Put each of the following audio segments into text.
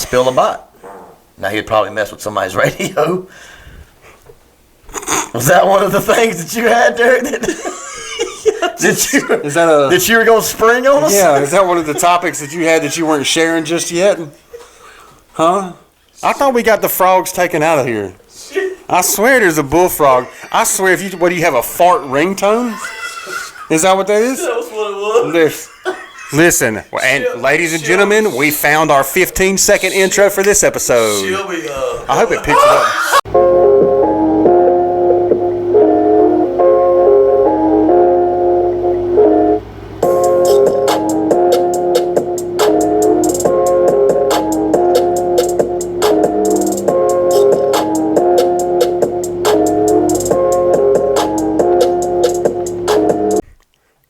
spill a bot. Now he'd probably mess with somebody's radio. Was that one of the things that you had there? That you were going to spring on us? Yeah, is that one of the topics that you had that you weren't sharing just yet? Huh? I thought we got the frogs taken out of here. I swear there's a bullfrog. I swear what do you have, a fart ringtone? Is that what that is? That was what it was. Listen, and ladies and gentlemen, we found our 15-second intro for this episode. I hope it picks it up.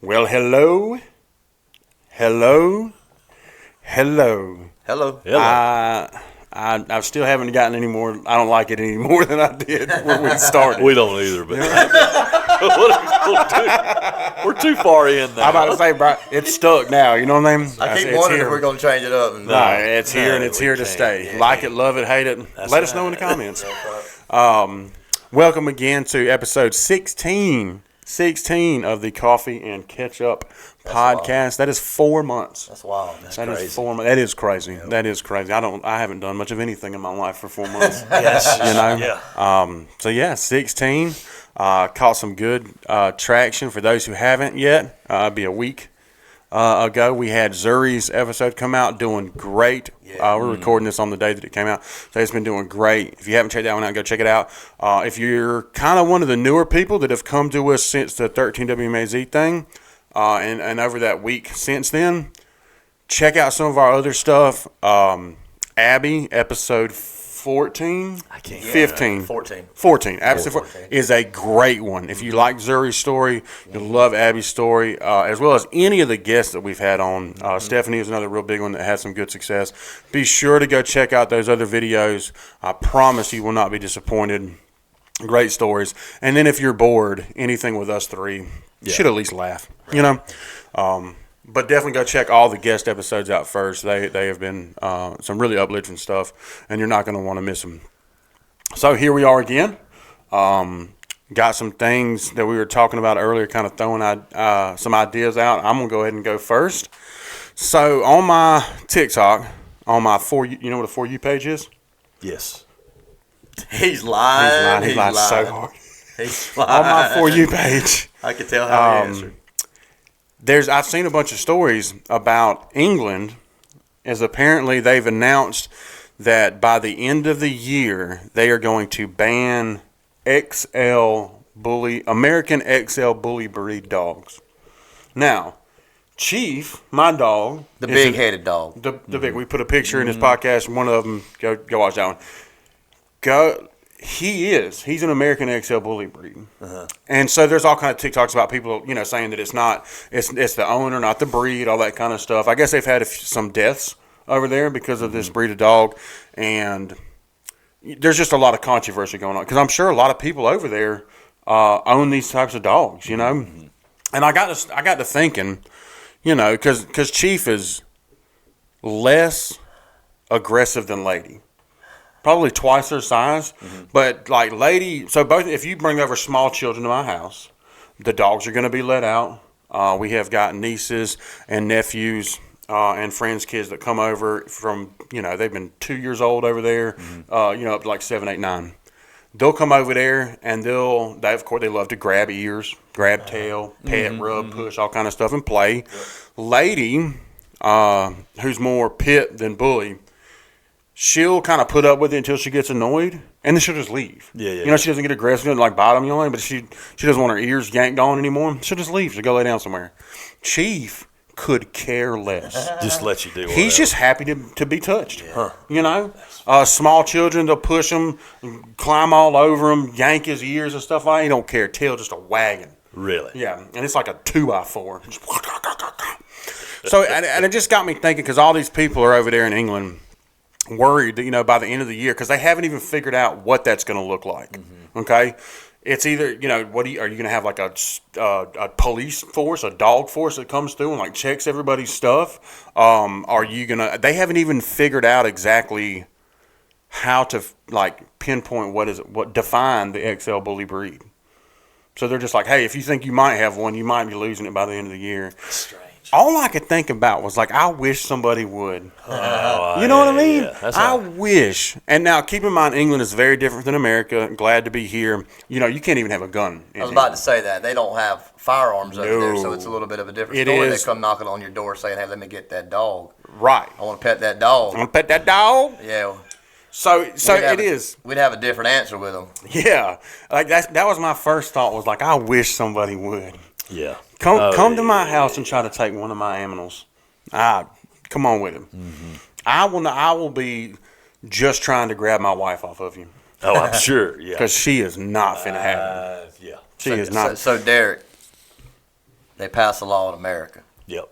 Well, hello. I still haven't gotten any more. I don't like it any more than I did when we started. We don't either, but what are we going to do? We're too far in now. I'm about to say, bro, it's stuck now. You know what I mean? I keep wondering if we're going to change it up. No, it's here and it's here to stay. Yeah. Like it, love it, hate it. Let us know in the comments. Welcome again to episode 16 of the Coffee and Ketchup podcast. That is 4 months. That's wild. That crazy. Is 4 months. That is crazy. Yep. That is crazy. I haven't done much of anything in my life for 4 months. Yes. You know? Yeah. So yeah, 16. Caught some good traction for those who haven't yet. Be a week ago. We had Zuri's episode come out, doing great. Yeah. We're recording this on the day that it came out. So it's been doing great. If you haven't checked that one out, go check it out. If you're kind of one of the newer people that have come to us since the 13WMAZ thing, and over that week since then, check out some of our other stuff. Abby, episode 14? 15. 14. Episode 14 is a great one. If you like Zuri's story, you'll love Abby's story, as well as any of the guests that we've had on. Stephanie is another real big one that had some good success. Be sure to go check out those other videos. I promise you will not be disappointed. Great stories. And then if you're bored, anything with us three, you should at least laugh, you know? But definitely go check all the guest episodes out first. They have been some really uplifting stuff, and you're not going to want to miss them. So here we are again. Got some things that we were talking about earlier, kind of throwing some ideas out. I'm going to go ahead and go first. So on my TikTok, on my For You, you know what a For You page is? Yes. He's lying. He's lying so hard. He's lying. On my For You page. I can tell how he answered. I've seen a bunch of stories about England, as apparently they've announced that by the end of the year they are going to ban American XL bully breed dogs. Now, Chief, my dog, the big-headed dog, the big. We put a picture in his podcast. One of them, go watch that one. He's an American XL bully breed. And so there's all kind of TikToks about people, saying that it's the owner, not the breed, all that kind of stuff. I guess they've had some deaths over there because of this breed of dog, and there's just a lot of controversy going on because I'm sure a lot of people over there own these types of dogs, And I got to thinking, because Chief is less aggressive than Lady. Probably twice their size, but like Lady, so both, if you bring over small children to my house, the dogs are going to be let out. We have got nieces and nephews and friends' kids that come over from, they've been 2 years old over there, up to like 7, 8, 9. They'll come over there and of course, they love to grab ears, grab tail, pet, rub, push, all kind of stuff and play. Lady, who's more pit than bully, she'll kind of put up with it until she gets annoyed, and then she'll just leave. Yeah. She doesn't get aggressive, doesn't like bite them, but she doesn't want her ears yanked on anymore. She'll just leave. She'll go lay down somewhere. Chief could care less. Just let you do whatever. He's just happy to be touched. Small children, they'll push him, climb all over him, yank his ears and stuff like that. He don't care. Tail just a wagging. Really? Yeah, and it's like a 2x4. So, and it just got me thinking, because all these people are over there in England worried that, by the end of the year, because they haven't even figured out what that's going to look like. Okay? it's either, are you going to have like a police force, a dog force that comes through and like checks everybody's stuff? Are you going to, they haven't even figured out exactly how to like pinpoint what define the XL bully breed. So they're just like, hey, if you think you might have one, you might be losing it by the end of the year. Strange. All I could think about was like, I wish somebody would. You know what I mean? Yeah. I wish. And now, keep in mind, England is very different than America. Glad to be here. You can't even have a gun. I was about to say that. They don't have firearms over there, so it's a little bit of a different story. They come knocking on your door saying, hey, let me get that dog. Right. I want to pet that dog. I want to pet that dog? Yeah. So it is. We'd have a different answer with them. Yeah. Like that was my first thought, was like, I wish somebody would. Yeah. Come to my house and try to take one of my animals. Come on with him. Mm-hmm. I will be just trying to grab my wife off of you. Oh, I'm sure. Yeah. Because she is not finna have it. Yeah. She is not. So, Derek, they passed a law in America. Yep.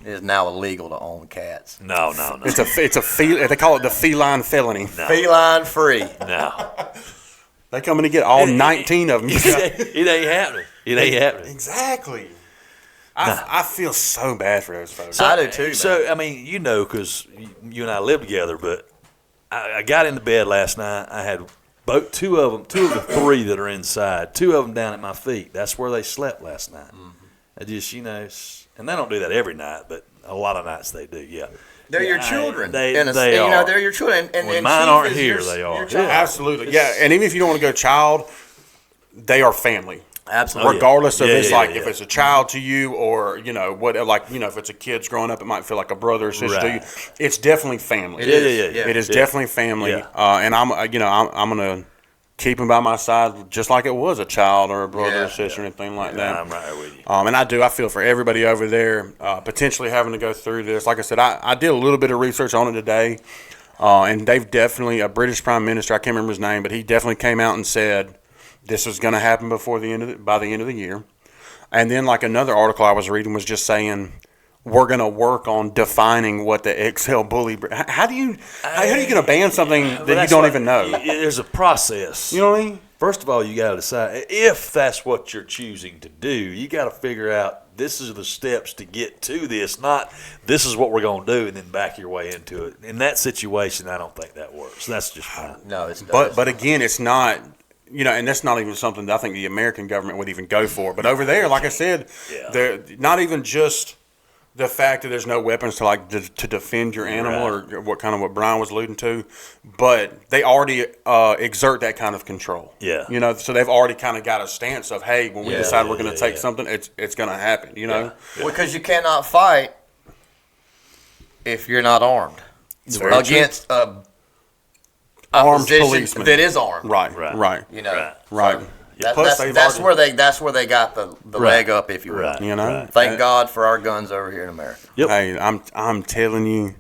It is now illegal to own cats. No. They call it the feline felony. No. Feline free. No. They coming to get all 19 of them. It ain't happening. It ain't happening. Exactly. I feel so bad for those folks. I do too, man. So, I mean, because you and I live together, but I got into bed last night. I had two of the three that are inside, two of them down at my feet. That's where they slept last night. Mm-hmm. I just, and they don't do that every night, but a lot of nights they do, yeah. They're your children. They are. They're your children. When mine aren't here, they are. Yeah, absolutely. Yeah, and even if you don't want to go child, they are family. Absolutely. Regardless of if it's a child to you or, if it's a kid's growing up, it might feel like a brother or sister to you. It's definitely family. It is. It is definitely family. Yeah. And I'm going to keep them by my side just like it was a child or a brother or sister or anything like that. I'm right with you. And I feel for everybody over there potentially having to go through this. Like I said, I did a little bit of research on it today, and they've definitely, a British Prime Minister, I can't remember his name, but he definitely came out and said this is going to happen by the end of the year. And then like another article I was reading was just saying we're going to work on defining what the XL bully. How are you going to ban something that you don't even know? There's a process. You know what I mean? First of all, you got to decide if that's what you're choosing to do. You got to figure out this is the steps to get to this, not this is what we're going to do and then back your way into it. In that situation, I don't think that works. That's just fine. No, it's but again, it's not. And that's not even something that I think the American government would even go for. But over there, like I said, they're not even just the fact that there's no weapons to defend your animal or what Brian was alluding to, but they already exert that kind of control. Yeah. So they've already kind of got a stance of, hey, when we decide we're going to take something, it's going to happen, Well, because you cannot fight if you're not armed against armed policeman that is armed. Right. Right. Plus, that's where they got the leg up, if you will. Right. Thank God for our guns over here in America. Yep. Hey, I'm telling you,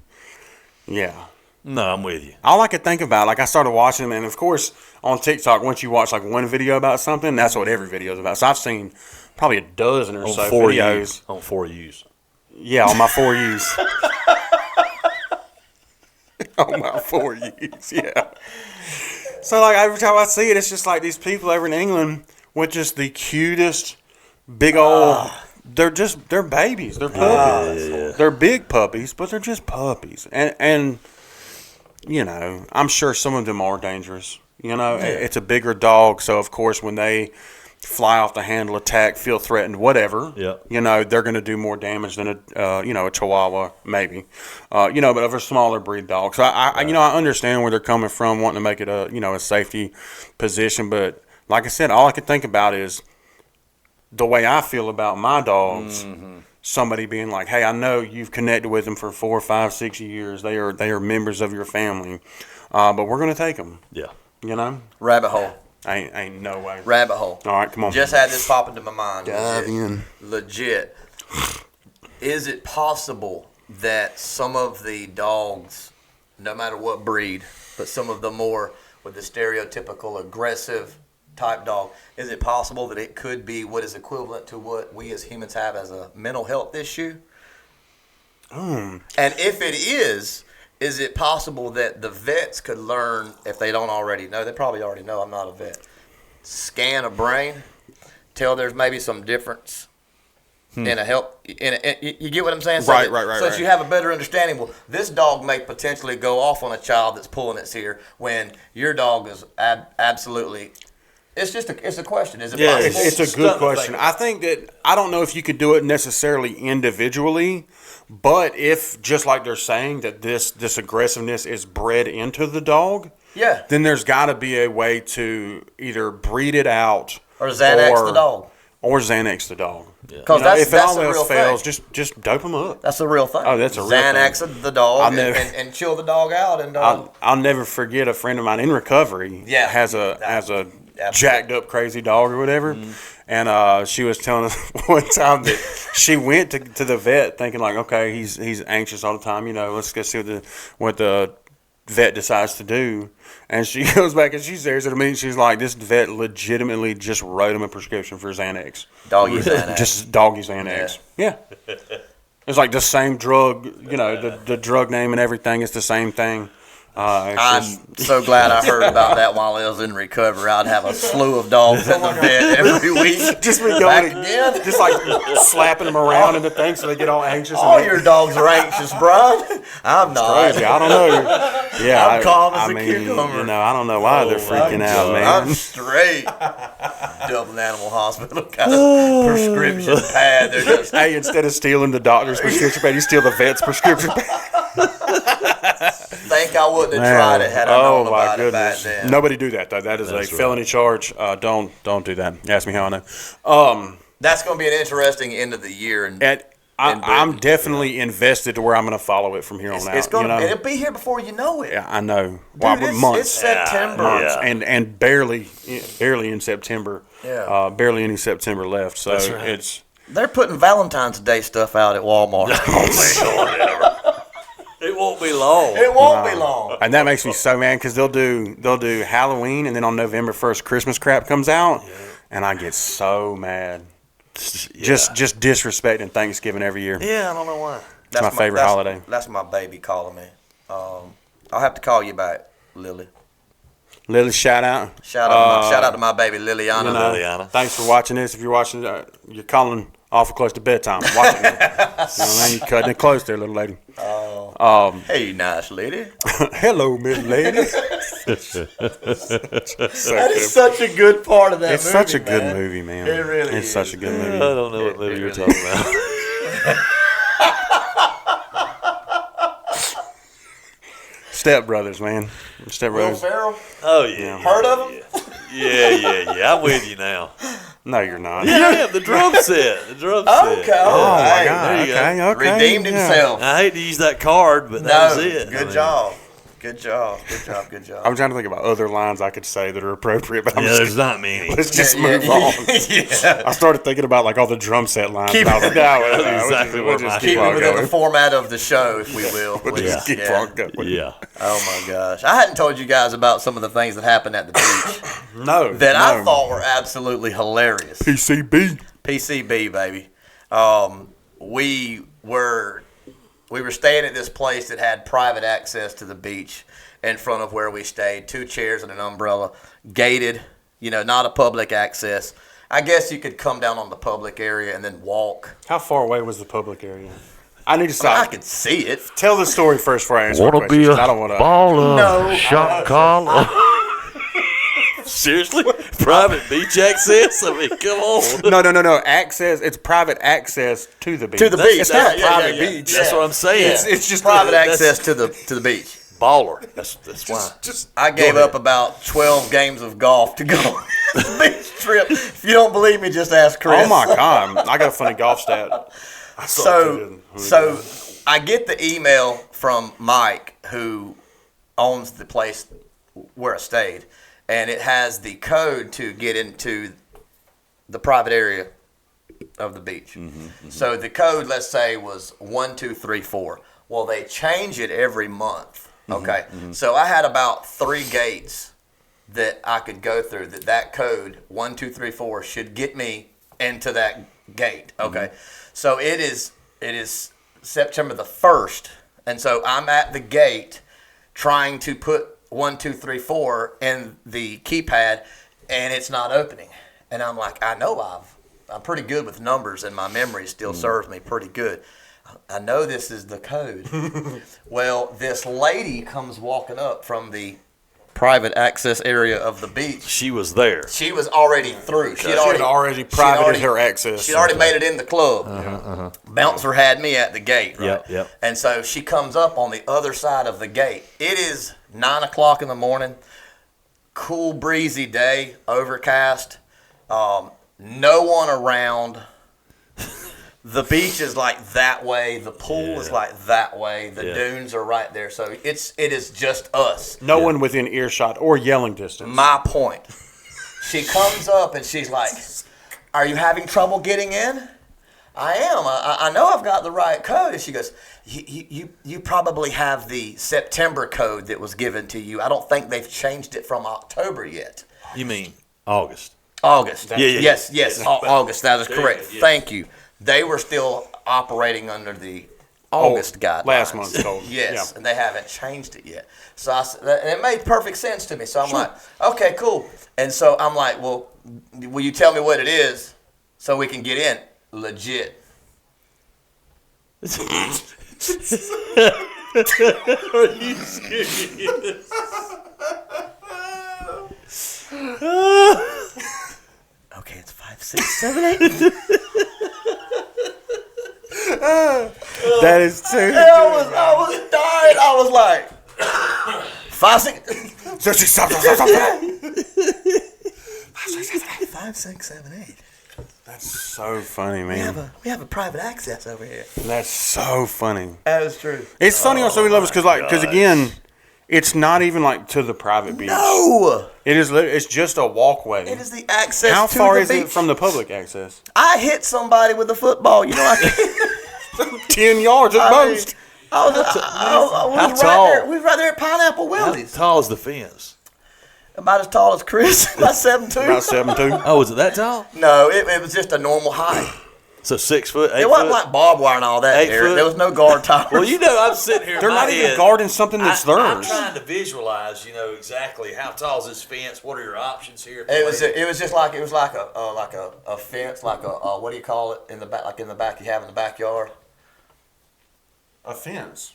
yeah. No, I'm with you. All I could think about, I started watching them, and of course on TikTok, once you watch one video about something, that's what every video is about. So I've seen probably a dozen or so videos on 4Us. Yeah, on my 4Us. On my 4Us, yeah. So every time I see it, it's just like these people over in England with just the cutest big old. They're babies. They're puppies. They're big puppies, but they're just puppies. And I'm sure some of them are dangerous. It's a bigger dog, so of course when they fly off the handle, attack, feel threatened, whatever. Yeah. They're going to do more damage than a Chihuahua, maybe. But of a smaller breed dog. So I understand where they're coming from, wanting to make it a safety position. But like I said, all I could think about is the way I feel about my dogs. Mm-hmm. Somebody being like, "Hey, I know you've connected with them for 4, 5, 6 years. They are members of your family, but we're going to take them." Yeah. Rabbit hole. Ain't no way. Rabbit hole. All right, come on. Just had this pop into my mind. Dive in. Legit. Is it possible that some of the dogs, no matter what breed, but some of the more with the stereotypical aggressive type dog, is it possible that it could be what is equivalent to what we as humans have as a mental health issue? And if it is it possible that the vets could learn, if they don't already know, they probably already know, I'm not a vet, scan a brain, tell there's maybe some difference in a health. You get what I'm saying? So Right. So that you have a better understanding. Well, this dog may potentially go off on a child that's pulling its ear when your dog is absolutely. It's just it's a question. Is it possible? It's a good question. I think that I don't know if you could do it necessarily individually, but if just like they're saying that this aggressiveness is bred into the dog, then there's got to be a way to either breed it out or Xanax the dog. Or Xanax the dog. Because if that's all a else real fails, thing. just dope them up. That's a real thing. Oh, that's a real Xanax thing. the dog and chill the dog out. And I'll never forget a friend of mine in recovery has a jacked up crazy dog or whatever. And she was telling us one time that she went to the vet thinking like, okay, he's anxious all the time. Let's go see what the vet decides to do. And she goes back and she stares at me and she's like, this vet legitimately just wrote him a prescription for Xanax. Doggy Xanax. Just doggy Xanax. Yeah. It's like the same drug, the drug name and everything. It's the same thing. I'm so glad I heard about that while I was in recovery. I'd have a slew of dogs at the vet every week. Just be going again. Just like slapping them around in the thing so they get all anxious. All your dogs are anxious, Brian. I'm not. Crazy. I don't know. Yeah, I'm calm as a cucumber. I don't know why they're freaking out, man. I'm straight. Dublin Animal Hospital got a prescription pad. They're just hey, instead of stealing the doctor's prescription pad, you steal the vet's prescription pad. Think I wouldn't have tried it had I known about it back then. Nobody do that though. That is a felony charge. Don't do that. Ask me how I know. That's going to be an interesting end of the year. I'm definitely invested to where I'm going to follow it from here on out. It'll be here before you know it. Yeah, I know. Dude, months. It's September. Months. And barely in September. Yeah. Barely any September left. So They're putting Valentine's Day stuff out at Walmart. It won't be long. It won't be long. And that makes me so mad because they'll do Halloween and then on November 1st Christmas crap comes out and I get so mad. Just disrespecting Thanksgiving every year. Yeah, I don't know why. That's my favorite holiday. That's my baby calling me. I'll have to call you back, Lily. Lily, shout out. Shout out to my baby Liliana. Liliana. Thanks for watching this. If you're watching, you're calling awful close to bedtime. Watching it. You're cutting it close there, little lady. Hey, nice lady. Hello, middle lady. That is such a good part of that movie. It's such a good movie, man. It really is. It's such a good movie. I don't know what movie you're talking about. Step Brothers, man. Step Will Brothers. Ferrell? Oh, yeah. Heard of him? Yeah. I'm with you now. No, you're not. Yeah, the drum set. The drum set. Okay. Oh, my Hey, God. there you go. Okay. Redeemed himself. I hate to use that card, but that was it. Good job. Good job. I'm trying to think about other lines I could say that are appropriate, but There's not many. let's just move on. Yeah. I started thinking about like all the drum set lines. Keep and I was like, no, That's exactly we'll where just my- keep Keep on it within the going. format of the show, if we will. We'll just keep on going. Yeah. Oh, my gosh. I hadn't told you guys about some of the things that happened at the beach that I thought were absolutely hilarious. PCB, baby. We were staying at this place that had private access to the beach in front of where we stayed. 2 chairs and an umbrella, gated, not a public access. I guess you could come down on the public area and then walk. How far away was the public area? I need to stop. I could see it. Tell the story first before I answer the Wanna question. be a I don't want to. baller, No. shot caller. Seriously? Private beach access? I mean, come on. No. Access. It's private access to the beach. To the beach. It's not a Yeah, private yeah. beach. That's what I'm saying. It's just Private that's- access to the beach. Baller. That's why. I gave up about 12 games of golf to go on this beach trip. If you don't believe me, just ask Chris. Oh my God! I got a funny golf stat. So I get the email from Mike, who owns the place where I stayed, and it has the code to get into the private area of the beach. So the code, let's say, was 1234. Well, they change it every month. Okay, so I had about 3 gates that I could go through. That code 1234 should get me into that gate. Okay, so it is September the 1st, and so I'm at the gate trying to put 1234 in the keypad, and it's not opening. And I'm like, I'm pretty good with numbers, and my memory still serves me pretty good. I know this is the code. Well, this lady comes walking up from the private access area of the beach. She was there. She was already through. She had already privated her access. She'd already made it in the club. Bouncer had me at the gate, right? Yep. And so she comes up on the other side of the gate. It is 9 o'clock in the morning, cool, breezy day, overcast, no one around. The beach is like that way. The pool is like that way. The dunes are right there. So it is just us. No one within earshot or yelling distance. My point. She comes up and she's like, "Are you having trouble getting in?" I am. I know I've got the right code. And she goes, you probably have the September code that was given to you. I don't think they've changed it from October yet. You mean August? August. Yeah. Yes. August. That is correct. Yeah. Thank you. They were still operating under the August guidelines. Last month's code. Yes, and they haven't changed it yet. So and it made perfect sense to me. So I'm like, okay, cool. And so I'm like, well, will you tell me what it is so we can get in? Legit. Are you serious? Okay, it's 5, 6, 7, 8. That is too. I was dying. I was like, 5, 6. 5, 6, 7, 8. That's so funny, man. We have a private access over here. That's so funny. That is true. It's funny on so many levels because again, it's not even like to the private beach. No, It's just a walkway. it is the access. How to far the is beach. it from the public access? I hit somebody with a football. You know, I can't. 10 yards at most. I was How right tall? there. We was right there at Pineapple How Willie's. tall is the fence? About as tall as Chris. About 7'2". About 7'2". Oh, is it that tall? No, it was just a normal height. So 6 foot, 8 It foot? wasn't like barbed wire and all that. 8 Derek. foot? There was no guard towers. Well, you know, I'm sitting here. in They're my not even head. guarding something that's I'm theirs. trying to visualize, exactly how tall is this fence. What are your options here? It was just like a fence, like a what do you call it in the back? Like in the back you have in the backyard. A fence.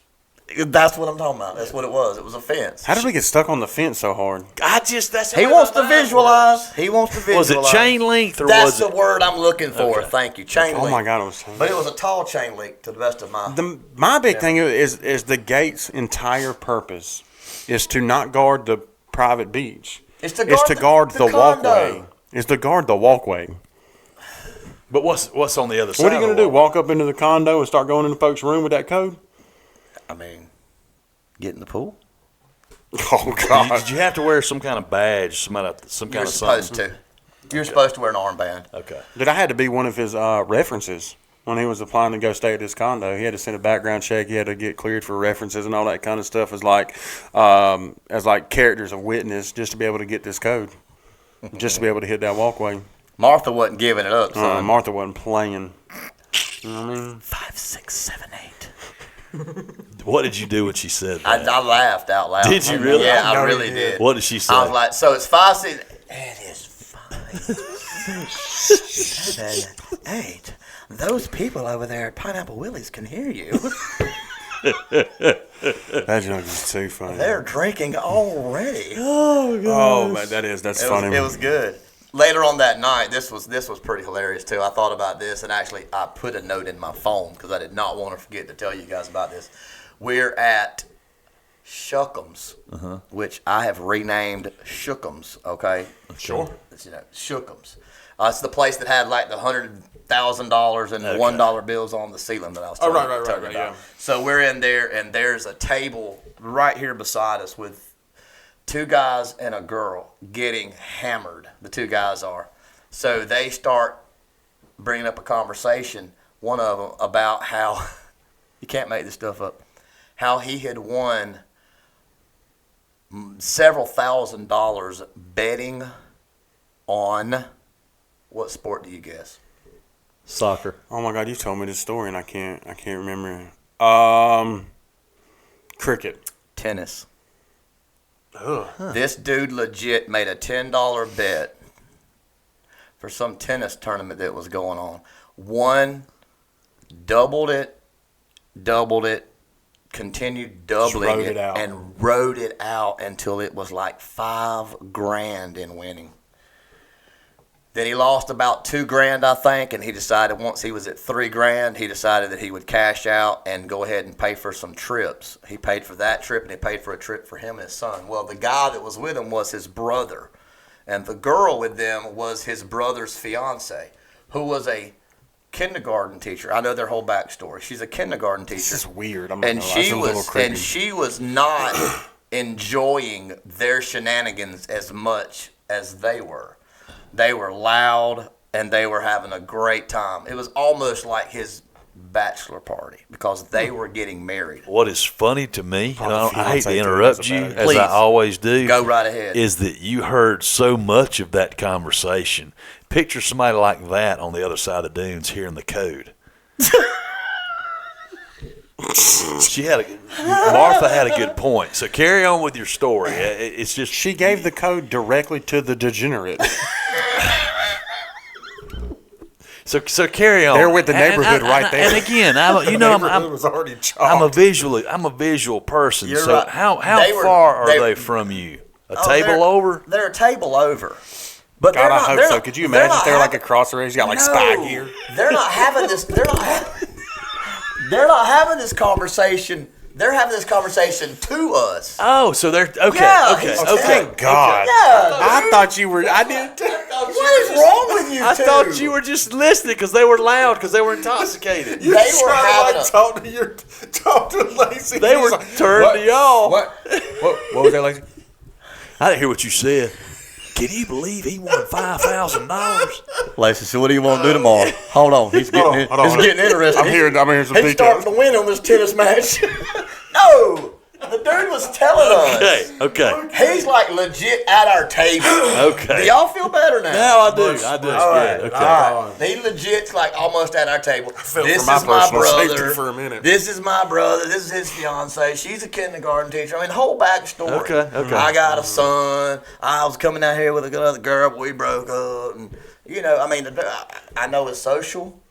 That's what I'm talking about. That's what it was. It was a fence. How did we get stuck on the fence so hard? That's He wants to visualize. He wants to visualize. Was it chain link or That's was it? the word I'm looking for. Okay. Thank you. Chain link. Oh my God, it was. But it was a tall chain link to the best of my. My big thing is the gate's entire purpose is to not guard the private beach. It's to guard the condo. walkway. It's to guard the walkway. But what's on the other side? What are you going to do? Walk up into the condo and start going into folks' room with that code? I mean, get in the pool. Oh God! Did you have to wear some kind of badge, some kind of You're something? supposed to. You're supposed to wear an armband. Okay. But I had to be one of his references when he was applying to go stay at this condo. He had to send a background check. He had to get cleared for references and all that kind of stuff as like characters of witness just to be able to get this code, just to be able to hit that walkway. Martha wasn't giving it up, son. Martha wasn't playing. You know what I mean? 5, 6, 7, 8. What did you do when she said I that? laughed out loud. Did you really? Yeah, I know I really you did. did. What did she say? I was like, so it's 5, 6. It is 5, 6, 7, 8. Those people over there at Pineapple Willie's can hear you. That joke is too funny. They're drinking already. Oh man, that's funny. It was good. Later on that night, this was pretty hilarious too. I thought about this, and actually I put a note in my phone because I did not want to forget to tell you guys about this. We're at Shuckums, which I have renamed Shookums. Okay, Sure. It's, Shookums. It's the place that had like the $100,000 and the $1 bills on the ceiling that I was telling you about. Yeah. So we're in there, and there's a table right here beside us with 2 guys and a girl getting hammered. The 2 guys are. So they start bringing up a conversation, one of them, about how, you can't make this stuff up, how he had won several $1,000s betting on, what sport do you guess? Soccer. Oh my God, you told me this story and I can't remember. Cricket. Tennis. Ugh. This dude legit made a $10 bet for some tennis tournament that was going on. One doubled it, continued doubling it, and rode it out until it was like $5,000 in winning. Then he lost about $2,000, I think, and he decided once he was at $3,000, he decided that he would cash out and go ahead and pay for some trips. He paid for that trip, and he paid for a trip for him and his son. Well, the guy that was with him was his brother, and the girl with them was his brother's fiance, who was a kindergarten teacher. I know their whole backstory. She's a kindergarten teacher. This is weird. And she was not enjoying their shenanigans as much as they were. They were loud, and they were having a great time. It was almost like his bachelor party because they were getting married. What is funny to me, and I hate to interrupt you, as I always do. Go right ahead. Is that you heard so much of that conversation. Picture somebody like that on the other side of the dunes hearing the code. Martha had a good point. So carry on with your story. It's just she gave the code directly to the degenerate. So carry on. They're with the neighborhood right there. And again, I'm a visual person. You're so right. how far are they from you? A table over? They're a table over. But God, I hope so. Could you imagine if they're like across the race? You got like spy gear. They're not having this. They're not having this conversation. They're having this conversation to us. Oh, so they're okay. Yeah, okay. Thank God. Yeah, I thought you were. I did. What is wrong with you? I thought you were just listening because they were loud because they were intoxicated. They were having talk to Lacey. They were turned to y'all. What was that, Lacey? I didn't hear what you said. Can you believe he won $5,000? Lacey, so what do you want to do tomorrow? Hold on, he's getting interesting. I'm hearing some details. He's starting to win on this tennis match. No, the dude was telling us. Okay. He's like legit at our table. Okay. Do y'all feel better now? Now I do. All right. Okay. All right. He legit's like almost at our table. This is my my personal safety brother. for a minute. This is my brother. This is his fiance. She's a kindergarten teacher. I mean, the whole backstory. Okay. I got a son. I was coming out here with another girl, but we broke up. And, I mean, I know his social.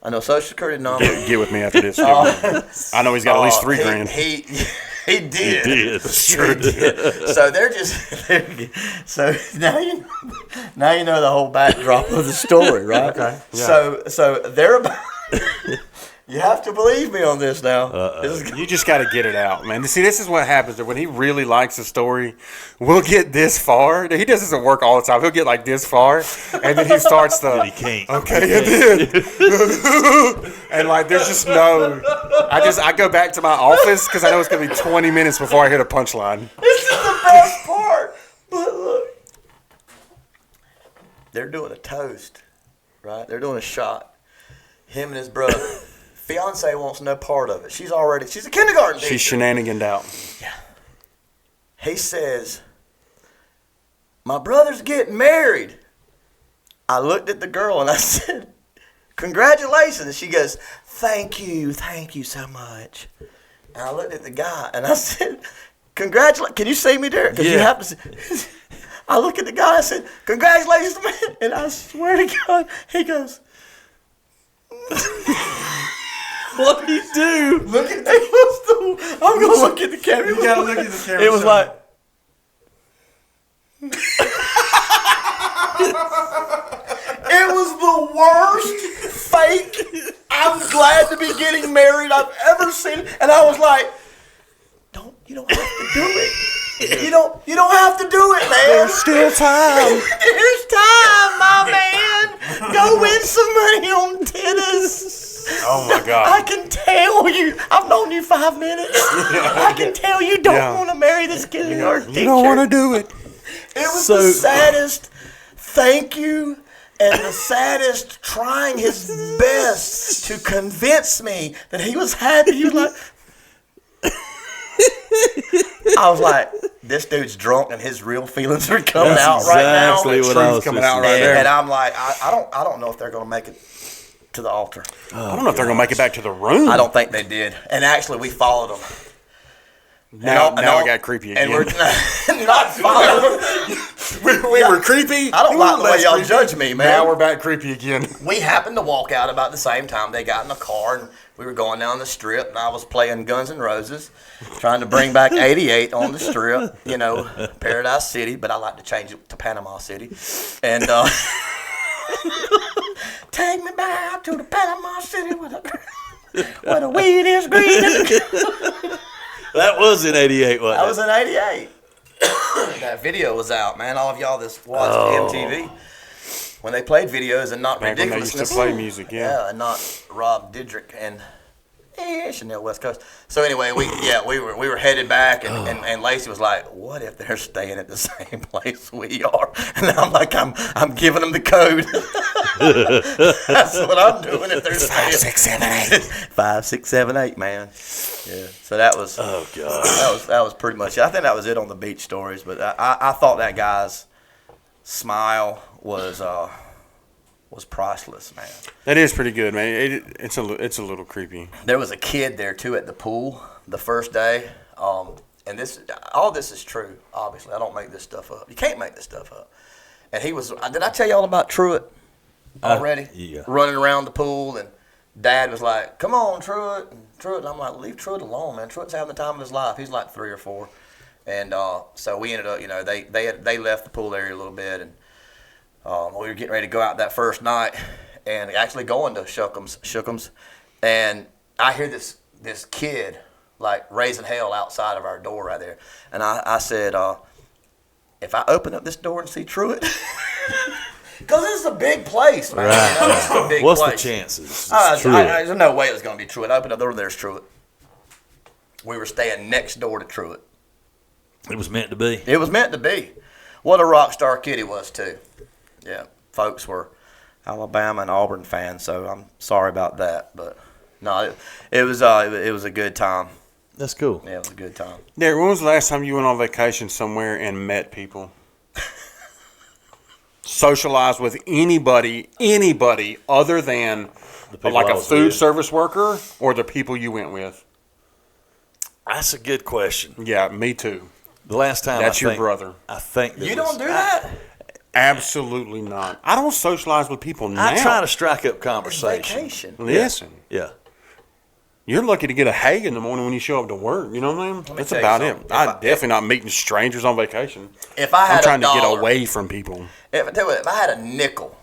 I know Social Security number. Get with me after this. I know he's got at least $3,000. He did. He did. Sure did. So they're so now you know the whole backdrop of the story, right? Okay. Yeah. So they're about. You have to believe me on this now. You just got to get it out, man. See, this is what happens. When he really likes a story, we'll get this far. He doesn't work all the time. He'll get like this far, and then he starts the. He can't. Okay, it did. And like, there's just no. I go back to my office because I know it's gonna be 20 minutes before I hit a punchline. This is the best part. But look, they're doing a toast, right? They're doing a shot. Him and his brother. Fiance wants no part of it. She's a kindergarten teacher. She's shenaniganed out. Yeah. He says, my brother's getting married. I looked at the girl and I said, congratulations. And she goes, thank you so much. And I looked at the guy and I said, congratulations. Can you see me, Derek? Because you have to see. I look at the guy and I said, congratulations, man. And I swear to God, he goes, What do you do? look at I'm going to look at the camera. You got to look at the camera. It was like. It was the worst fake I'm glad to be getting married I've ever seen. And I was like, you don't have to do it. You don't have to do it, man. There's still time. There's time, my man. Go win some money on tennis. Oh my God. I can tell you. I've known you 5 minutes. I can tell you don't want to marry this kindergarten teacher. You don't want to do it. It was the saddest thank you and the saddest trying his best to convince me that he was happy. He was like, I was like, this dude's drunk and his real feelings are coming out right now. Exactly what I was coming out right there. And I'm like, I don't know if they're going to make it to the altar. I don't know if they're going to make it back to the room. I don't think they did. And actually, we followed them. Now it got creepy again. And we're not following. we were creepy. I don't We like were the way less y'all creepy. judge me, man. Now we're back creepy again. We happened to walk out about the same time. They got in the car, and we were going down the strip, and I was playing Guns N' Roses, trying to bring back 88 on the strip, Paradise City, but I like to change it to Panama City. And take me back to the Panama City where the weed is green. That was in '88, wasn't it? That was in 88. That video was out, man. All of y'all that's watched MTV. When they played videos and not Back when they used ridiculousness. to play music, yeah. And not Rob Didrik and Chanel West Coast. So anyway, we were headed back, and Lacey was like, "What if they're staying at the same place we are?" And I'm like, "I'm giving them the code." That's what I'm doing. If they're 5, 6, 7, 8. 5, 6, 7, 8, man. Yeah. So that was. Oh God. That was pretty much it. I think that was it on the beach stories. But I thought that guy's smile was priceless, man. That is pretty good, man. It's a little creepy. There was a kid there too at the pool the first day, and all this is true. Obviously, I don't make this stuff up. You can't make this stuff up. And he was. Did I tell you all about Truett already? Yeah. Running around the pool, and Dad was like, "Come on, Truett." And I'm like, "Leave Truett alone, man. Truett's having the time of his life. He's like 3 or 4." And so we ended up, they left the pool area a little bit, and we were getting ready to go out that first night, and actually going to Shookums, and I hear this kid like raising hell outside of our door right there, and I said, if I open up this door and see Truett, because this is a big place, man. Right. This is a big What's place. the chances? There's no way it was going to be Truett. I opened up the door, there's Truett. We were staying next door to Truett. It was meant to be. It was meant to be. What a rock star kid he was too. Yeah, folks were Alabama and Auburn fans, so I'm sorry about that. But no, it was a good time. That's cool. Yeah, it was a good time. Derek, when was the last time you went on vacation somewhere and met people? Socialized with anybody other than people like I a was food with. service worker or the people you went with? That's a good question. Yeah, me too. The last time That's your brother. I think You don't do that? Absolutely not. I don't socialize with people now. I try to strike up conversation. Vacation. Listen, Yeah. you're lucky to get a hay in the morning when you show up to work. You know what I mean? That's tell you about it. something. I'm definitely not meeting strangers on vacation. If I had I'm trying a to get dollar, away from people. If I had a nickel,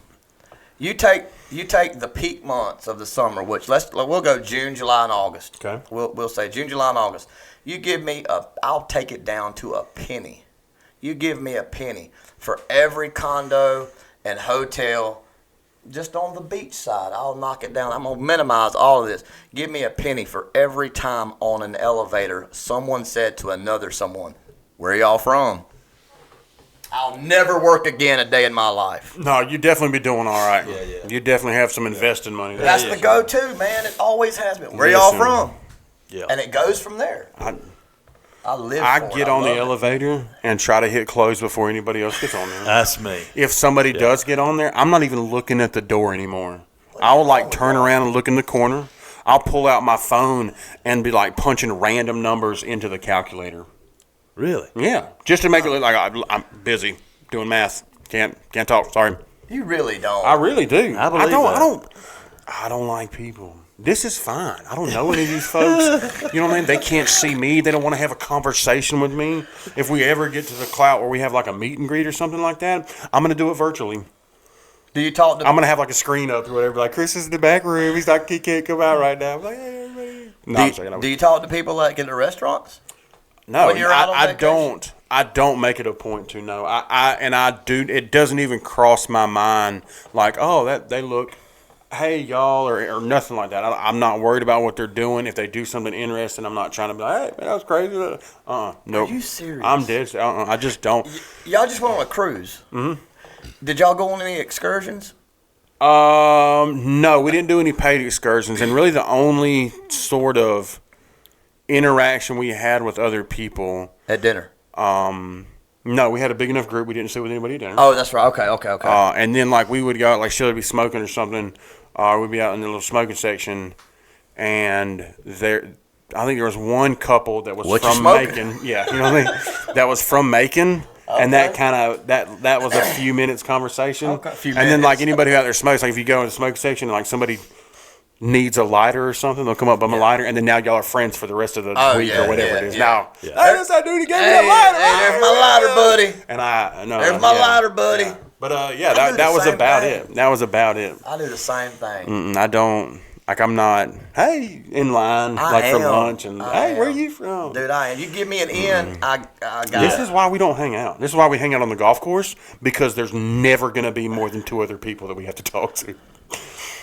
you take the peak months of the summer, which we'll go June, July, and August. Okay. We'll say June, July, and August. You give me I'll take it down to a penny. You give me a penny for every condo and hotel just on the beach side. I'll knock it down. I'm going to minimize all of this. Give me a penny for every time on an elevator someone said to another someone, "Where y'all from?" I'll never work again a day in my life. No, you definitely be doing all right. Yeah. You definitely have some investing money there. That's the go-to, man. It always has been. Where y'all Listen. from? Yeah. And it goes from there. I live I for it. get on the love it. elevator and try to hit close before anybody else gets on there. That's me. If somebody does get on there, I'm not even looking at the door anymore. I'll like turn around and look in the corner. I'll pull out my phone and be like punching random numbers into the calculator. Really? Yeah, just to make it look like I'm busy doing math. Can't talk. Sorry. You really don't. I really do. I believe that. I don't like people. This is fine. I don't know any of these folks. You know what I mean? They can't see me. They don't want to have a conversation with me. If we ever get to the clout where we have like a meet and greet or something like that, I'm going to do it virtually. Do you talk to I'm going to have like a screen up or whatever. Like, Chris is in the back room. He's like, he can't come out right now. I'm like, hey, everybody. No, I'm joking. do you talk to people like in the restaurants? No, when you're out on I vacation? don't. I don't make it a point to know. I do. It doesn't even cross my mind like, oh, that they look, hey y'all, or nothing like that. I'm not worried about what they're doing. If they do something interesting, I'm not trying to be like, hey man, that was crazy. Nope. Are you serious? I'm dead. I just don't. Y'all just went on a cruise. Mm-hmm. Did y'all go on any excursions? No, we didn't do any paid excursions, and really the only sort of interaction we had with other people. At dinner. No, we had a big enough group. We didn't sit with anybody at dinner. Oh, that's right. Okay. And then like we would go out, like she'll be smoking or something. We'd be out in the little smoking section, and I think there was one couple that was What you from smoking? Macon. Yeah, you know what I mean. That was from Macon, And that kind of that was a few minutes conversation. Okay. Few And then like minutes. anybody who out there smokes, like if you go in the smoke section and like somebody needs a lighter or something, they'll come up with a lighter, and then now y'all are friends for the rest of the week or whatever it is. Now, hey, that's that dude who gave me a lighter. Hey, there's my lighter, buddy. And I know. There's my lighter, buddy. Yeah. But that was about it. That was about it. I do the same thing. I don't. Like, I'm not, hey, in line, for lunch, and hey, where are you from? Dude, I am. You give me an in, I got This it. is why we don't hang out. This is why we hang out on the golf course, because there's never going to be more than 2 other people that we have to talk to.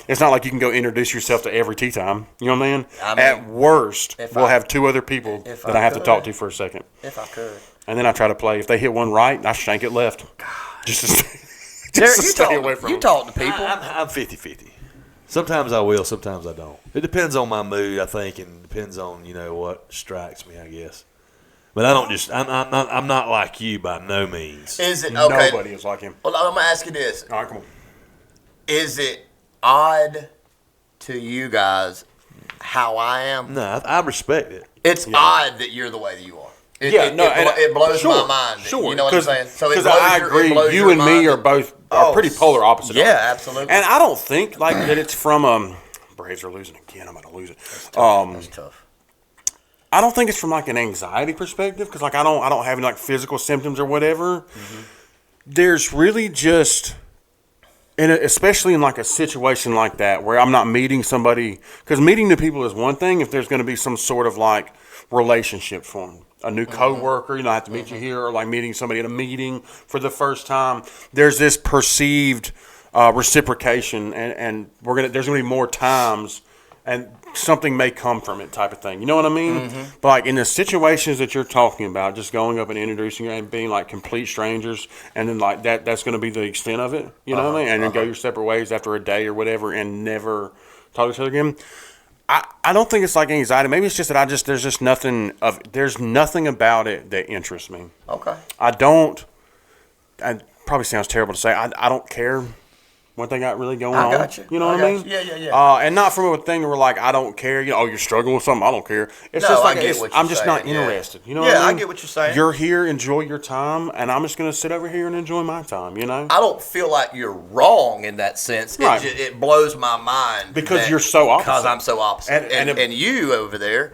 It's not like you can go introduce yourself to every tee time. You know what I mean? At worst, we'll have 2 other people that I have to talk to for a second. If I could. And then I try to play. If they hit one right, I shank it left. Just to Derek, stay away from you them. talk to people. I'm 50-50. Sometimes I will, sometimes I don't. It depends on my mood, I think, and depends on what strikes me, I guess. But I don't just. I'm not like you by no means. Is it okay? Nobody is like him. Well, I'm gonna ask you this: All right, come on. is it odd to you guys how I am? No, I respect it. It's odd that you're the way that you are. and It blows sure, my mind. Sure, You know what I'm saying? So it because blows I your- it agree. blows You your and me mind are that- both pretty polar opposite. Yeah, absolutely. And I don't think like that it's from Braves are losing again. I'm about to lose it. That's tough. I don't think it's from like an anxiety perspective because like I don't have any like physical symptoms or whatever. Mm-hmm. There's really just, and especially in like a situation like that where I'm not meeting somebody, because meeting new people is one thing. If there's going to be some sort of like relationship formed, a new coworker, I have to meet you here, or like meeting somebody at a meeting for the first time. There's this perceived reciprocation, and there's gonna be more times, and something may come from it, type of thing. You know what I mean? But like in the situations that you're talking about, just going up and introducing and being like complete strangers, and then like that's gonna be the extent of it. You know what I mean? And then go your separate ways after a day or whatever, and never talk to each other again. I don't think it's like anxiety. Maybe it's just that there's nothing about it that interests me. Okay. I don't. It probably sounds terrible to say. I don't care what they got really going on. I got you. You know what I mean? Yeah. And not from a thing where like I don't care. You're struggling with something. I don't care. It's No, just like I get what you're I'm just not saying, interested. You know? Yeah, what I I mean? get what you're saying. You're here. Enjoy your time, and I'm just gonna sit over here and enjoy my time. You know? I don't feel like you're wrong in that sense. Right. It blows my mind Because you're so opposite. Because I'm so opposite. And you over there,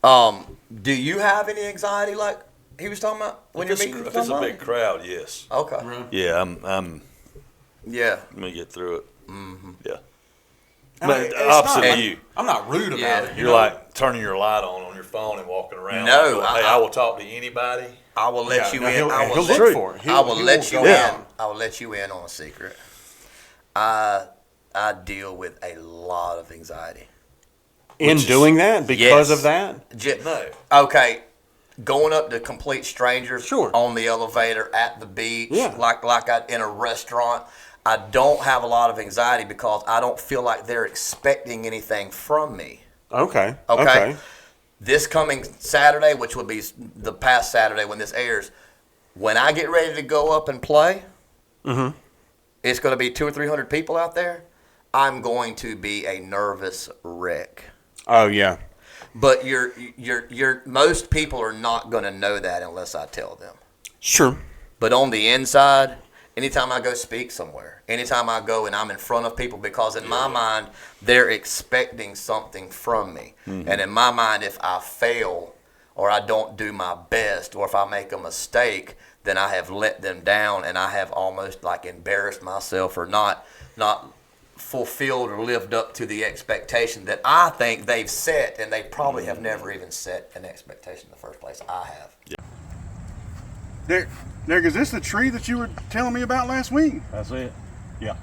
do you have any anxiety like he was talking about when you're meeting If it's a somebody? big crowd, yes. Okay. Yeah, I'm Yeah. gonna get through it. Mm-hmm. Yeah. And But it's opposite not- of you. I'm not rude about Yeah. it. You're like turning your light on your phone and walking around. No, Like, hey, I will talk to anybody. I will let you in. He'll I will look let, for it. I will let you go in. out. I will let you in on a secret. I deal with a lot of anxiety. In doing that because Yes. of that. No. Okay, going up to complete strangers Sure. on the elevator at the beach, Yeah. in a restaurant. I don't have a lot of anxiety because I don't feel like they're expecting anything from me. Okay. Okay. This coming Saturday, which will be the past Saturday when this airs, when I get ready to go up and play, it's going to be 200 or 300 people out there. I'm going to be a nervous wreck. Oh yeah. But most people are not going to know that unless I tell them. Sure. But on the inside, anytime I go speak somewhere, anytime I go and I'm in front of people, because in my mind, they're expecting something from me. Mm-hmm. And in my mind, if I fail or I don't do my best or if I make a mistake, then I have let them down and I have almost like embarrassed myself or not fulfilled or lived up to the expectation that I think they've set, and they probably have never even set an expectation in the first place. I have. Derek, is this the tree that you were telling me about last week? That's it. Yeah.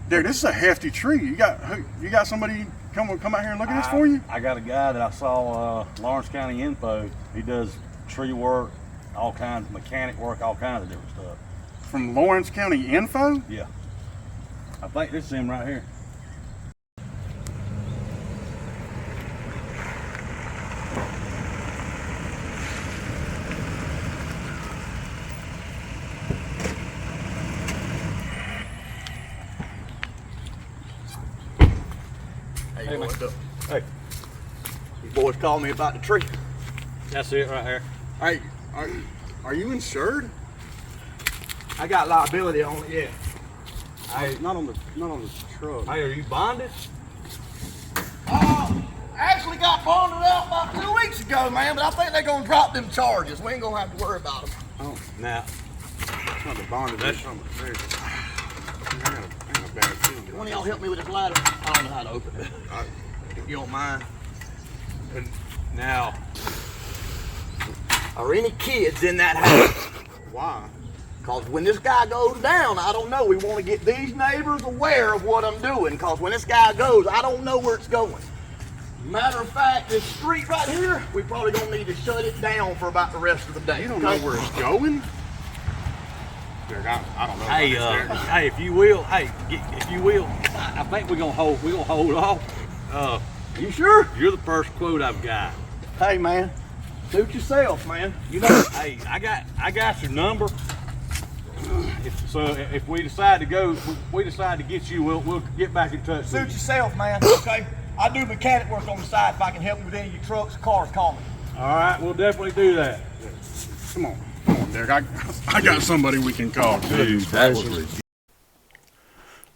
Derek, this is a hefty tree. You got somebody come out here and look at this for you? I got a guy that I saw Lawrence County Info. He does tree work, all kinds of mechanic work, all kinds of different stuff. From Lawrence County Info? Yeah. I think this is him right here. Hey, man. Hey, These boys called me about the tree. that's it right here. Hey, are you insured? I got liability on it, yeah. Hey, not on the truck. Hey, are you bonded? Actually got bonded out about 2 weeks ago, man, but I think they're going to drop them charges. We ain't going to have to worry about them. Oh, Now, it's not the bond. That's something serious. I got a bad feeling. One of y'all help me with this ladder? I don't know how to open it. If you don't mind. now, Are any kids in that house? Why? Because when this guy goes down, I don't know. We want to get these neighbors aware of what I'm doing. Because when this guy goes, I don't know where it's going. Matter of fact, this street right here, we probably gonna need to shut it down for about the rest of the day. You don't know where it's going? Derek, I don't know. hey, hey, if you will, I think we're gonna hold off. You sure? You're the first quote I've got. Hey, man, suit yourself, man. You know. Hey, I got your number. If we decide to go, we decide to get you, we'll get back in touch. Suit yourself, man. Okay. I do mechanic work on the side. If I can help you with any of your trucks or cars, call me. All right, we'll definitely do that. Come on, Derek. I got somebody we can call. Dude, that was ridiculous.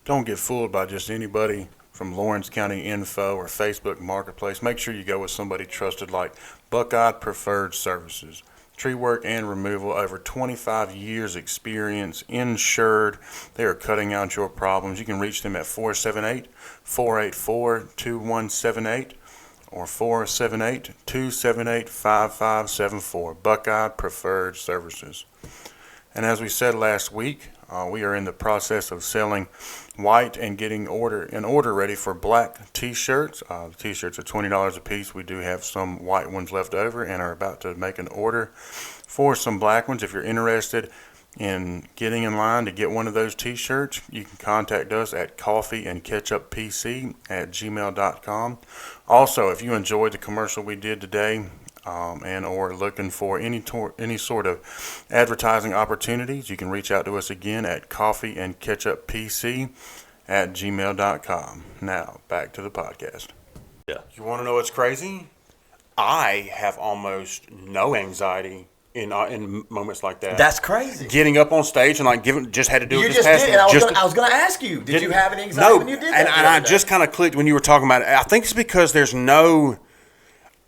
Don't get fooled by just anybody from Lawrence County Info or Facebook Marketplace. Make sure you go with somebody trusted like Buckeye Preferred Services. Tree work and removal, over 25 years experience, insured. They are cutting out your problems. You can reach them at 478-484-2178 or 478-278-5574. Buckeye Preferred Services. And as we said last week, we are in the process of selling white and getting an order ready for black t-shirts. The t-shirts are $20 a piece. We do have some white ones left over and are about to make an order for some black ones. If you're interested in getting in line to get one of those t-shirts, you can contact us at coffeeandcatchuppc at gmail.com. Also, if you enjoyed the commercial we did today, and or looking for any sort of advertising opportunities, you can reach out to us again at coffeeandcatchuppc at gmail.com. Now, back to the podcast. Yeah. You want to know what's crazy? I have almost no anxiety in moments like that. That's crazy. Getting up on stage and just had to do You it this just past did, and week. I was going to ask you, did you have any anxiety when you did that? And I just kind of clicked when you were talking about it. I think it's because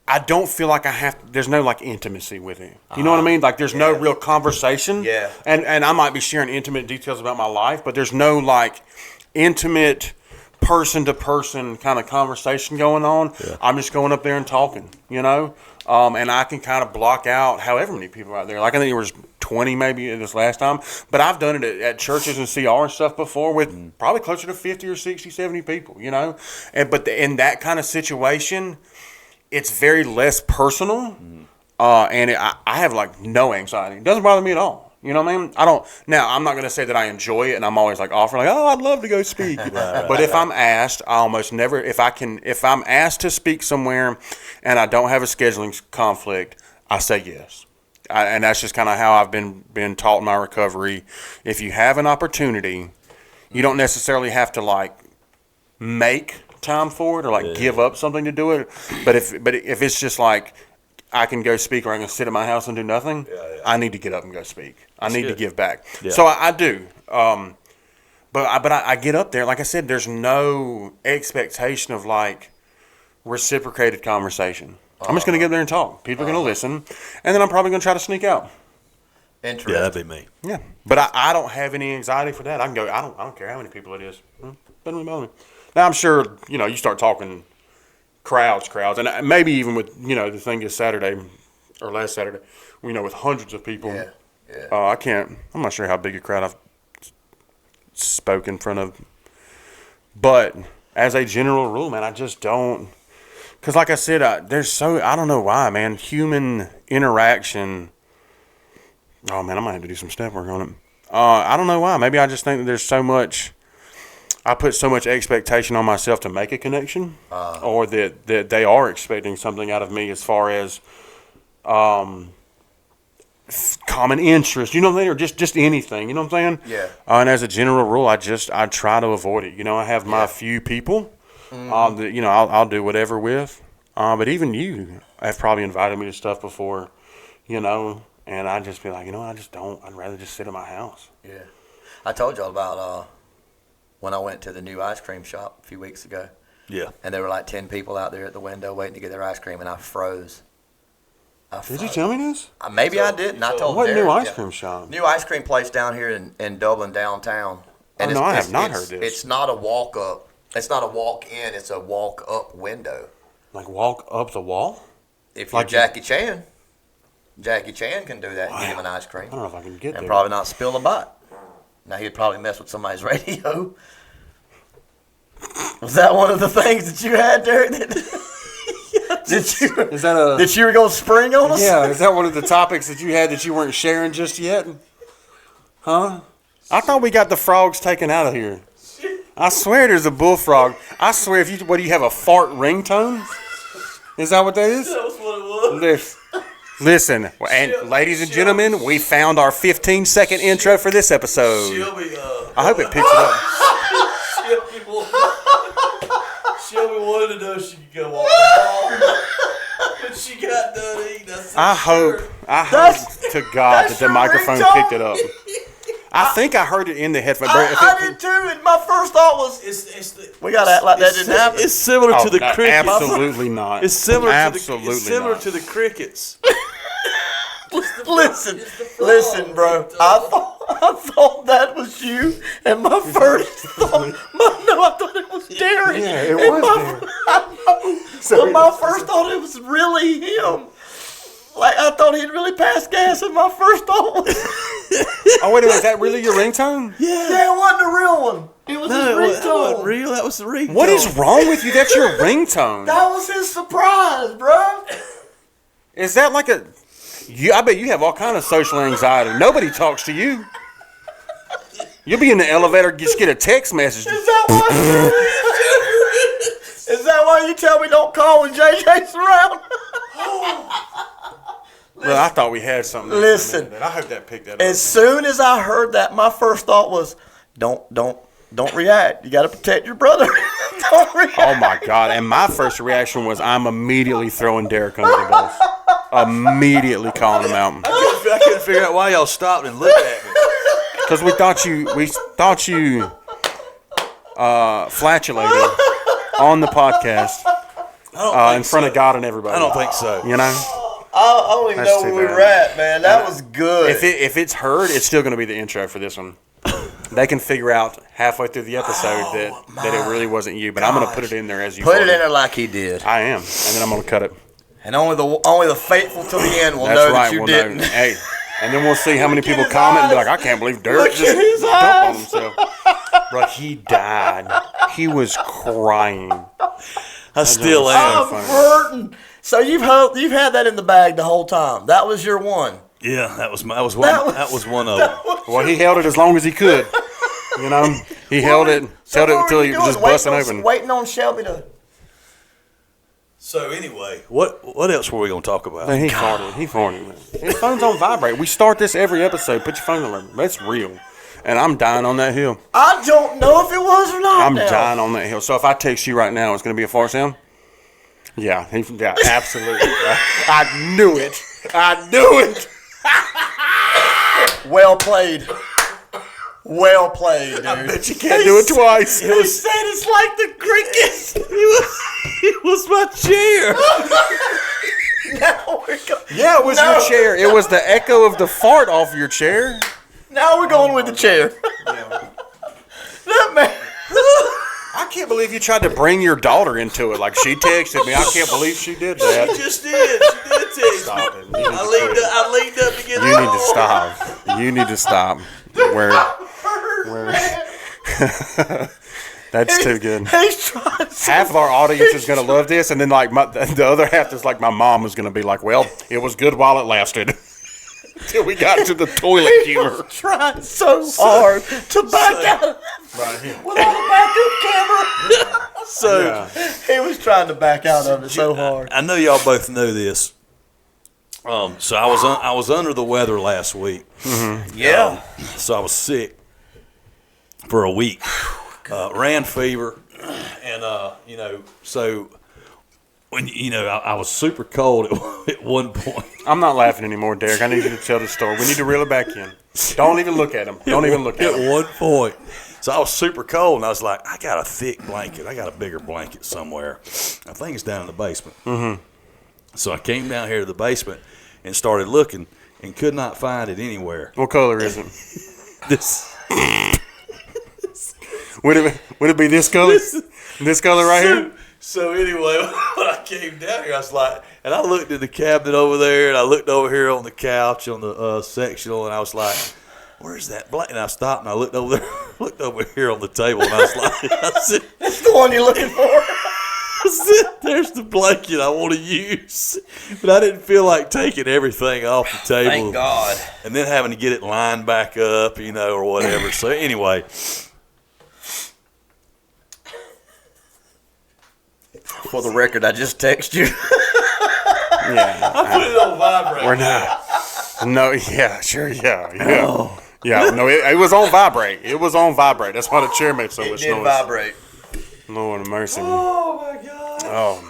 I don't feel like there's no like intimacy with him. You know what I mean? Like there's no real conversation. Yeah. And I might be sharing intimate details about my life, but there's no like intimate person to person kind of conversation going on. Yeah. I'm just going up there and talking, and I can kind of block out however many people are out there. Like I think there was 20 maybe this last time, but I've done it at churches and CR and stuff before with probably closer to 50 or 60, 70 people, but in that kind of situation, it's very less personal, and I have like no anxiety. It doesn't bother me at all. You know what I mean? Now, I'm not going to say that I enjoy it, and I'm always like offering, like, oh, I'd love to go speak. But if I'm asked, I almost never, if I'm asked to speak somewhere and I don't have a scheduling conflict, I say yes. And that's just kind of how I've been taught in my recovery. If you have an opportunity, you don't necessarily have to like make time for it or like give up something to do it. But if it's just like I can go speak or I can sit at my house and do nothing, I need to get up and go speak. I need to give back. Yeah. So I do. But I get up there. Like I said, there's no expectation of like reciprocated conversation. I'm just going to get there and talk. People are going to listen, and then I'm probably going to try to sneak out. Interesting. Yeah, that'd be me. Yeah, but I don't have any anxiety for that. I can go. I don't care how many people it is. Doesn't really bother me. Now I'm sure you start talking crowds, and maybe even with the thing is Saturday or last Saturday, with hundreds of people. Yeah. I'm not sure how big a crowd I've spoke in front of, but as a general rule, man, I just don't. Because like I said, I don't know why, man. Human interaction. Oh man, I might have to do some step work on it. I don't know why. Maybe I just think that there's so much. I put so much expectation on myself to make a connection, or that they are expecting something out of me as far as common interest, or just anything, you know what I'm saying? Yeah. And as a general rule, I try to avoid it. I have my few people that I'll do whatever with. But even you have probably invited me to stuff before, and And I'd just be like, I just don't. I'd rather just sit at my house. Yeah. I told y'all about when I went to the new ice cream shop a few weeks ago. Yeah. And there were like 10 people out there at the window waiting to get their ice cream, and I froze. Did you tell me this? Maybe I didn't. I told What Derek, new ice yeah. cream shop? New ice cream place down here in Dublin downtown. And I have not heard this. It's not a walk up. It's not a walk in. It's a walk up window. Like walk up the wall? If you're Like Jackie Chan can do that and give him an ice cream. I don't know if I can get And there. probably not spill a bite. Now he'd probably mess with somebody's radio. Was that one of the things that you had, Derek? Did you were going to spring on us? Yeah, is that one of the topics that you had that you weren't sharing just yet? Huh? I thought we got the frogs taken out of here. I swear there's a bullfrog. I swear, do you have a fart ringtone? Is that what that is? That was what it was. Listen, and ladies and gentlemen, we found our 15-second intro for this episode. I hope it picks it up. Shelby wanted to know if she could go on the wall. When she got done eating, I hope to God that the microphone picked it up. I think I heard it in the headphone. I did too, and my first thought was, we got to act like that didn't happen. It's similar to the crickets. Absolutely not. It's similar Absolutely similar not. to the crickets. Listen, bro. I thought that was you, and my first thought, I thought it was Derek. Yeah, it was Derek. But my first thought it was really him. Like, I thought he'd really passed gas, and my first thought was... Oh, wait a minute. Is that really your ringtone? Yeah, it wasn't a real one. It was his ringtone. That wasn't real. That was the ringtone. What is wrong with you? That's your ringtone. That was his surprise, bro. Is that like a... I bet you have all kind of social anxiety. Nobody talks to you. You'll be in the elevator, just get a text message. Is that why you tell me don't call when JJ's around? Well, I thought we had something. Listen. I hope that picked that up. As soon as I heard that, my first thought was, don't react. You got to protect your brother. Don't react. Oh my God! And my first reaction was, I'm immediately throwing Derek under the bus. Immediately calling him out I couldn't figure out why y'all stopped and looked at me. because we thought you flatulated on the podcast in front of God and everybody. I don't think so. You know. I don't even know where we were at, man. That was good. If it's heard, it's still going to be the intro for this one. They can figure out halfway through the episode that it really wasn't you, but I'm going to put it in there as you put it told in me. there like he did. I am, and then I'm going to cut it. And only the faithful till the end will That's know right. that you we'll didn't. know. Hey, and then we'll see how many people comment and be like, I can't believe Derek Look just at his dumped on eyes. himself. Bro, he died. He was crying. I still I'm am. funny. hurting. So you've had that in the bag the whole time. That was your one. Yeah, that was one of them. Well, he held it as long as he could. You know, he held it So what until were he you was just doing? busting open. Waiting on Shelby to. So anyway, what else were we gonna talk about? Man, he farted. He farted. His phone's on vibrate. We start this every episode. Put your phone on. That's real. And I'm dying on that hill. I don't know if it was or not. I'm now. dying on that hill. So if I text you right now, it's going to be a fart sound? Yeah, absolutely. I knew it. I knew it. Well played. Well played, dude. I bet you can't do it twice. He said it's like the crickets. It was my chair. Now we're going. Yeah, it was your chair. It was the echo of the fart off your chair. Now we're going with the chair. That man. I can't believe you tried to bring your daughter into it. Like, she texted me. I can't believe she did that. She just did. She did text Stop me. it. I leaned up to get You need to stop. You need to stop. That's too good. He's trying. Half of our audience is going to love this, and then like the other half is like my mom was going to be like, "Well, it was good while it lasted." Till we got to the toilet humor. Trying so hard to back out with all the backup camera. So He was trying to back out of it so hard. I know y'all both know this. So I was under the weather last week. Yeah. So I was sick for a week. Ran fever, and so when I was super cold at one point. I'm not laughing anymore, Derek. I need you to tell the story. We need to reel it back in. Don't even look at him. Don't even look at him. At one point. So I was super cold, and I was like, I got a thick blanket. I got a bigger blanket somewhere. I think it's down in the basement. Mm-hmm. So I came down here to the basement and started looking and could not find it anywhere. What color is it? This. Would it be this color? This color right here? So anyway, when I came down here, I was like, and I looked at the cabinet over there, and I looked over here on the couch on the sectional, and I was like, where's that blanket? And I stopped, and I looked over there, looked over here on the table, and I was like, I said, That's the one you're looking for. I said, there's the blanket I want to use. But I didn't feel like taking everything off the table. Thank God. And then having to get it lined back up, or whatever. So anyway. For the record, I just texted you. Yeah. I put it on vibrate. We're not. No, yeah, sure, yeah. Yeah, no, it was on vibrate. It was on vibrate. That's why the chair made so It much did noise. vibrate. Lord of mercy. Oh, my God. Oh,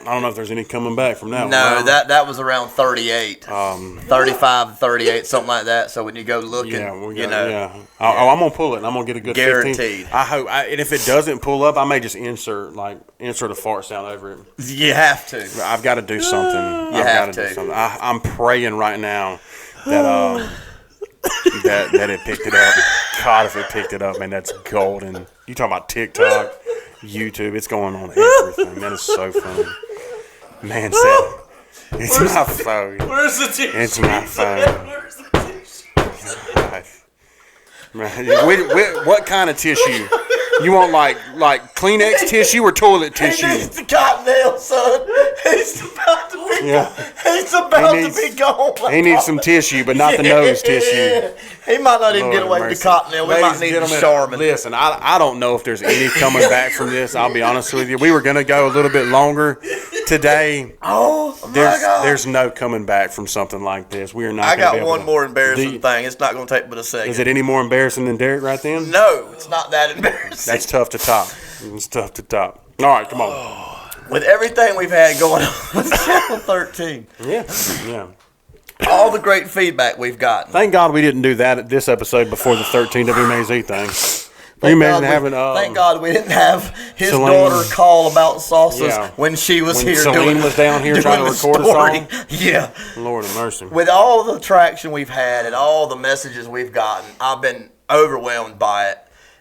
I don't know if there's any coming back from that No, one. that was around 38. 35, 38, something like that. So when you go looking, Yeah, you I'm gonna pull it. And I'm gonna get a good 15. Guaranteed. I hope. And if it doesn't pull up, I may just insert a fart sound over it. you have to. I've got to do something. I've have got to to. do something. I'm praying right now that that it picked it up. God, if it picked it up, man, that's golden. You talking about TikTok, YouTube? It's going on everything. That is so funny. Man said, it's my phone. Where's the tissue? It's my phone. Where's the tissue? God. Man, what kind of tissue? You want like Kleenex tissue or toilet He tissue? needs the cottonelle, son. He's about to be. Yeah. He's about He needs- to be gone. He needs some tissue, but not the nose tissue. He might not even Lord get away have with the mercy. cottonelle. We Ladies might and need the gentlemen, Charmin. Listen, I don't know if there's any coming back from this. I'll be honest with you. We were going to go a little bit longer today. Oh my God. There's no coming back from something like this. We are not. I gonna be got able one to- more embarrassing Do- thing. It's not going to take but a second. Is it any more embarrassing than Derek right then? No, it's not that embarrassing. That's tough to top. It's tough to top. All right, come on. With everything we've had going on with Channel 13, Yeah. all the great feedback we've gotten. Thank God we didn't do that at this episode before the 13 WMAZ thing. Can you imagine having thank God we didn't have his Celine- daughter call about sauces Yeah. when she was When here Celine doing was down here doing trying to the record a story. song? Yeah. Lord of mercy. With all the traction we've had and all the messages we've gotten, I've been overwhelmed by it.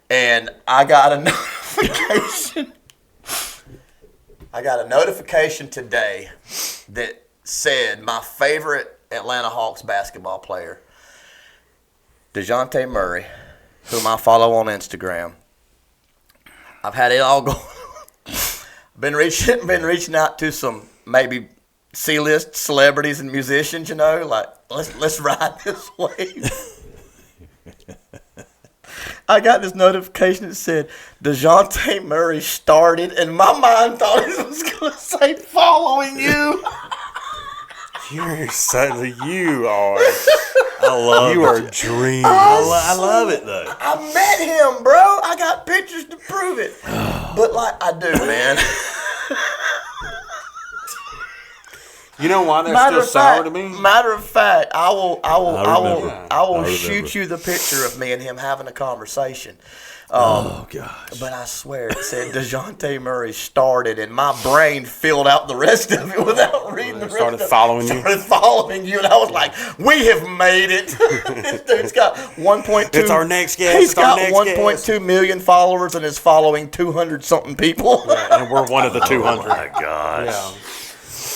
And I got a notification. I got a notification today that said my favorite Atlanta Hawks basketball player, DeJounte Murray, whom I follow on Instagram. I've had it all going. been reaching out to some maybe C-list celebrities and musicians, like let's ride this wave. I got this notification that said DeJounte Murray started, and my mind thought it was going to say following you. You're so you are. I love You it. are dreaming. I love it, though. I met him, bro. I got pictures to prove it. But I do, man. You know why that's still sour to me? Matter of fact, I will remember. shoot you the picture of me and him having a conversation. Oh, gosh. But I swear it said DeJounte Murray started, and my brain filled out the rest of it without reading the rest Started of it. following you? Started following you, and I was like, "We have made it." This dude's got 1.2. It's our next guest. He's It's our got next 1.2 million followers and is following 200 something people. And we're one of the 200. My gosh. Yeah.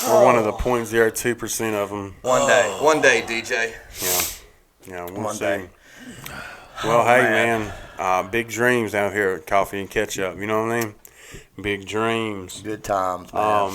We're one of the 0.02% of them. One day, DJ. Yeah, we'll One see. day. Well, hey, man. Big dreams out here at Coffee and Ketchup. You know what I mean? Big dreams. Good times, man.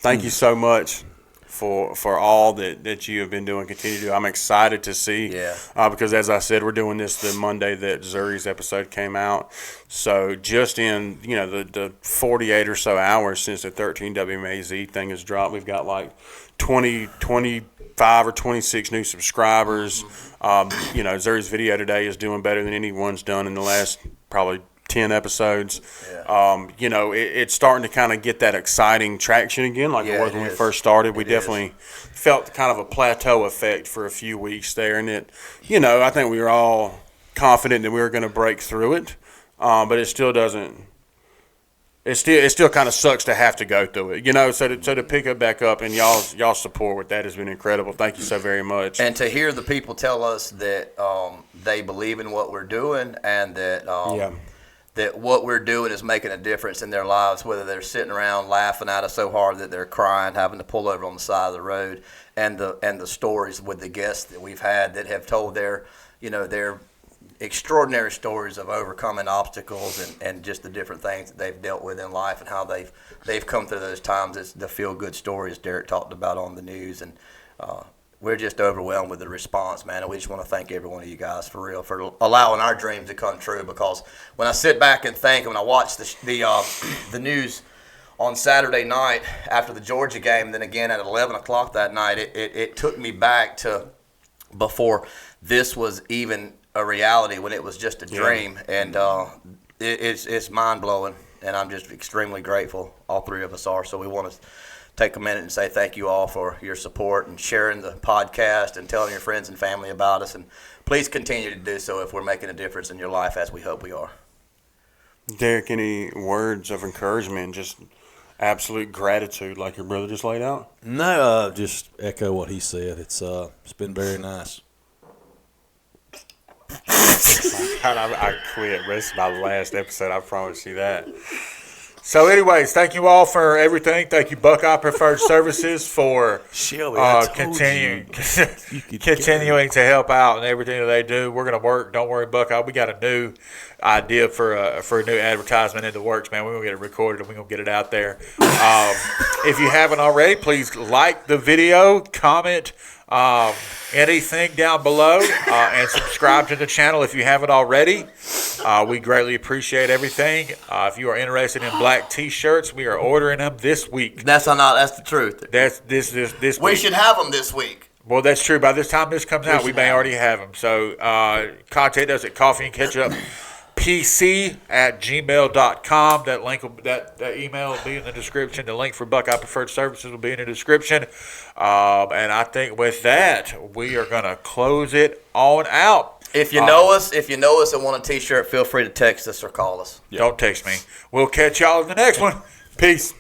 Thank you so much for all that you have been doing, continue to do. I'm excited to see. Yeah. Because as I said, we're doing this the Monday that Zuri's episode came out. So just in, the 48 or so hours since the 13 WMAZ thing has dropped, we've got like 25 or 26 new subscribers. Zuri's video today is doing better than anyone's done in the last probably 10 episodes. Yeah. It's starting to kind of get that exciting traction again, like it was when we first started. We definitely felt kind of a plateau effect for a few weeks there, and I think we were all confident that we were going to break through it, but it still doesn't. It still kind of sucks to have to go through it, So to pick it back up and y'all support with that has been incredible. Thank you so very much. And to hear the people tell us that they believe in what we're doing and that that what we're doing is making a difference in their lives, whether they're sitting around laughing at us so hard that they're crying, having to pull over on the side of the road, and the stories with the guests that we've had that have told their extraordinary stories of overcoming obstacles and just the different things that they've dealt with in life and how they've come through those times. It's the feel-good stories Derek talked about on the news, and we're just overwhelmed with the response, man. And we just want to thank every one of you guys for real for allowing our dreams to come true. Because when I sit back and think, when I watch the news on Saturday night after the Georgia game, then again at 11 o'clock that night, it took me back to before this was even a reality, when it was just a dream. And it's mind-blowing, and I'm just extremely grateful. All three of us are. So we want to take a minute and say thank you all for your support and sharing the podcast and telling your friends and family about us. And please continue to do so if we're making a difference in your life, as we hope we are. Derek, any words of encouragement, just absolute gratitude like your brother just laid out? No, just echo what he said. It's been very nice. I quit. This is my last episode. I promise you that. So, anyways, thank you all for everything. Thank you, Buckeye Preferred Services, for continuing to help out and everything that they do. We're gonna work. Don't worry, Buckeye. We got a new idea for a new advertisement in the works, man. We're gonna get it recorded and we're gonna get it out there. If you haven't already, please like the video, comment anything down below, and subscribe to the channel if you haven't already. We greatly appreciate everything. If you are interested in black T-shirts, we are ordering them this week. That's the truth. That's this week. We should have them this week. Well, that's true. By this time this comes out, we may already have them. So contact us at coffeeandcatchuppc@gmail.com. That email will be in the description. The link for Buckeye Preferred Services will be in the description. And I think with that, we are going to close it on out. If you know us and want a T-shirt, feel free to text us or call us. Don't text me. We'll catch y'all in the next one. Peace.